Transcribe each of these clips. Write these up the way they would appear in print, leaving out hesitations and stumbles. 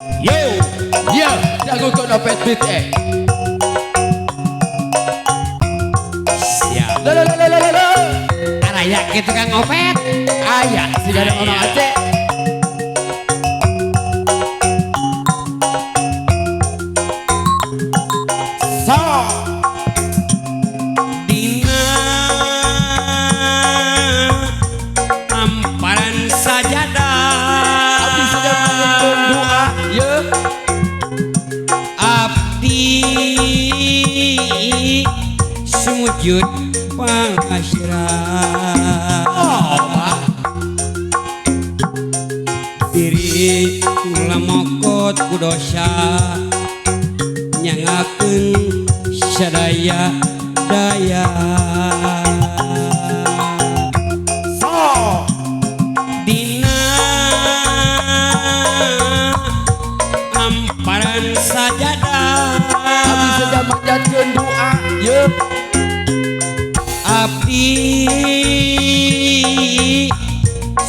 Yo, yo, jago kau dapat beat Siap. Lo. Araya gitu kang opet. Ayah, sudah ada orang Aceh. So, Dina hamparan sajadah. abdi sudah mengumpul doa, yo. Abdi sujud pasrah. Oh, Diri ulah mokot ku dosa nyangakeun sadaya daya. so, Dina hamparan sajadah. abdi sudah menjadikan doa, yo. Abdi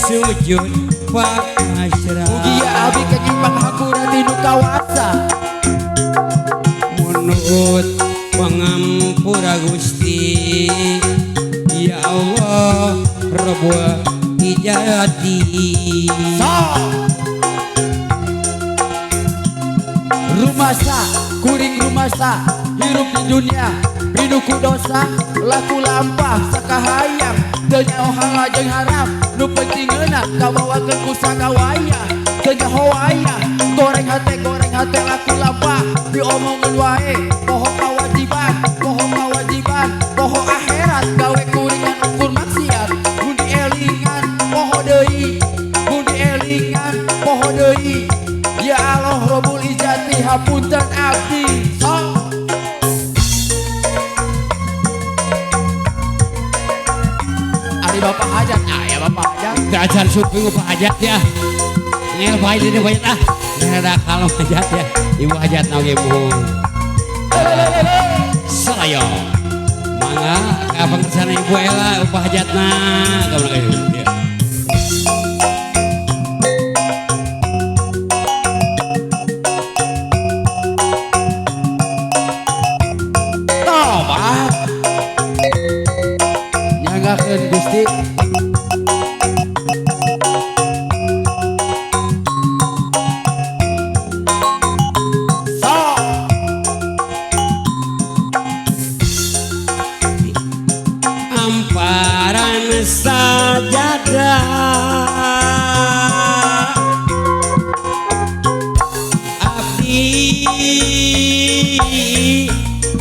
sujud pasrah. Mugia abdi kenyimpan hampura tinu kawasa. Menurut pangampura Gusti, ya Allah Rabbul Ijati. So, rumah sa, kuring rumah sa, hirup di dunia, pinuku dosa, laku lampah, sakahayang, tanya halajeng haram, nu pentingeuna kabawakeun ku sagawaya, tanya hoaya, goreng hate laku lampah, diomongkeun wae, poho kawajiban, poho akhirat, gawe kuringan ukur maksiat, budi elingan, poho deui, ya Allah Rabbul Ijati hapunten abdi. So, Ari bapak hajat, ya bapak hajat. Dajan suping upah hajat ya. Ngel bae di banyak ah. Ada kalau hajat ya. Ibu hajat nage mu. Salayo. Mangga ka pengersana Ibu Ela upah hajatna. Kamu ya. Tobat nyanggakeun Gusti. So, Hamparan sajadah. Abdi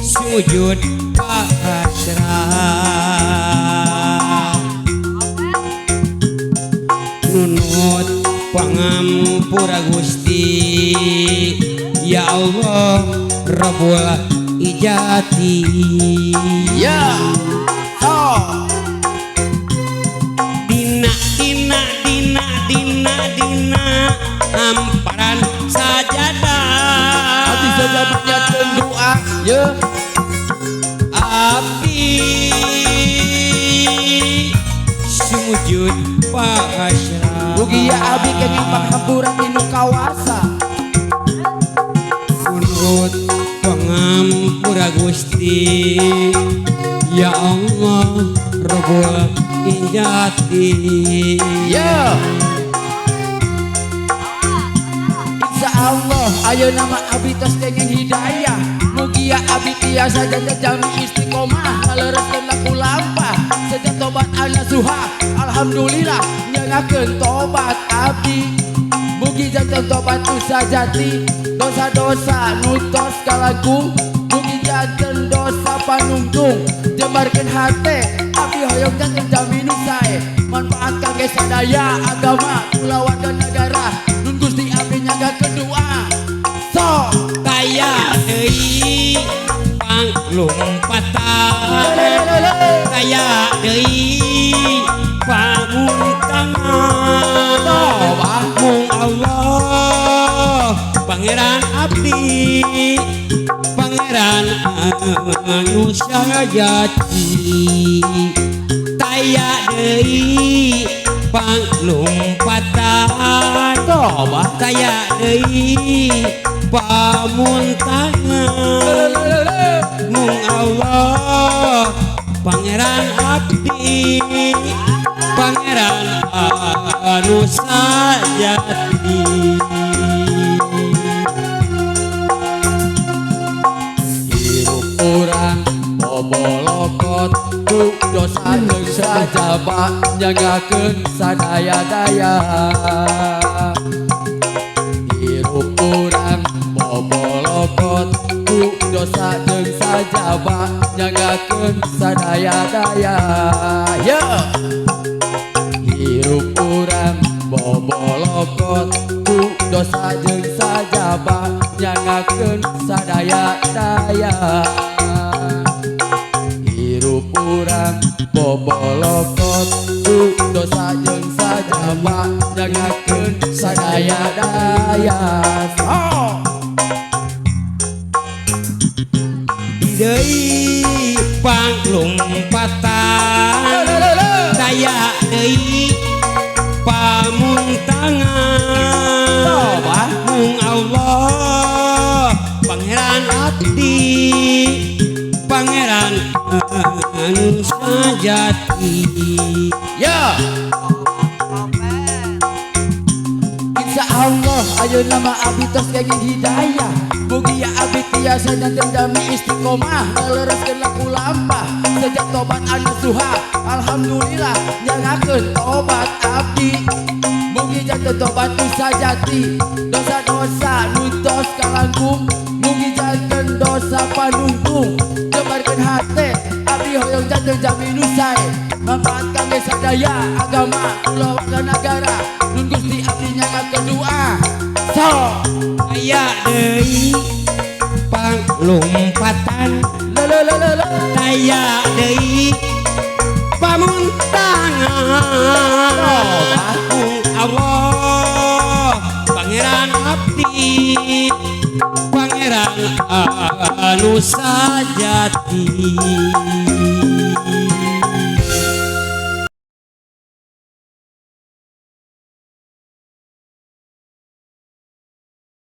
sujud pasrah. Nunut pangampura Gusti, ya Allah Rabbul Ijati. ya. So, Dina hamparan sajadah. abdi saja menjadikan doa, ya. Abdi sujud pasrah. Mugia abdi kenyimpan hampura tinu kawasa. Menurut pangampura Gusti, ya Allah Rabbul Ijati. Ya. Insya Allah ayo nama abdi tos kenging hidayah. Mugia abdi tiasa jaga jami istiqomah, ngalereskeun laku lampah, sejak tobat ana suha. Alhamdulillah nyangakeun tobat abdi. Mugi janten tobat tu sajati, dosa-dosa nutos kalangkung. Mugi janten dosa panungtung, jembarkeun hate abdi hoyong janten jaminu sae. Manfaat kangge sadaya agama kulawarga negara. Nun Gusti abdi nyanggakeun doa. So, Kaya deui panglumpatan, kaya deui pamungtangan. Tobat Mung Allah Pangeran Abdi, Pangeran anu sajati. Taya deui panglumpatan Coba daya deui pamuntangan mung Allah pangeran abdi pangeran anu sajati hirup urang bobolokot ku dosa jeung sajaba nyangakeun sadaya-daya hirup urang bobolokot ku dosa jeung sajaba nyangakeun sadaya-daya ya hirup urang bobolokot ku dosa jeung sajaba nyangakeun sadaya-daya hirup urang bobolokot ku dosa jeung sajaba nyangakeun sadaya-daya deui panglumpatan daya deui pamuntangan mung Allah pangeran abdi pangeran anu sajati ya Insya Allah ayo nama abdi tos kenging hidayah mugi ya abdi tiasa janten jami istiqomah ngalereskeun laku lampah sejak tobat anu suha alhamdulillah nyangakeun tobat abdi mugi janten tobat nu sajati dosa-dosa nuntos kalangkung mugi janten dosa panungtung jebarkeun hate abdi hoyong janten jami nu sae manfaat kangge sadaya agama kulawarga nagara nun Gusti abdi nyangakeun doa so aya deui panglumpatan daya deui pamuntangan Allah pangeran abdi pangeran anu sajati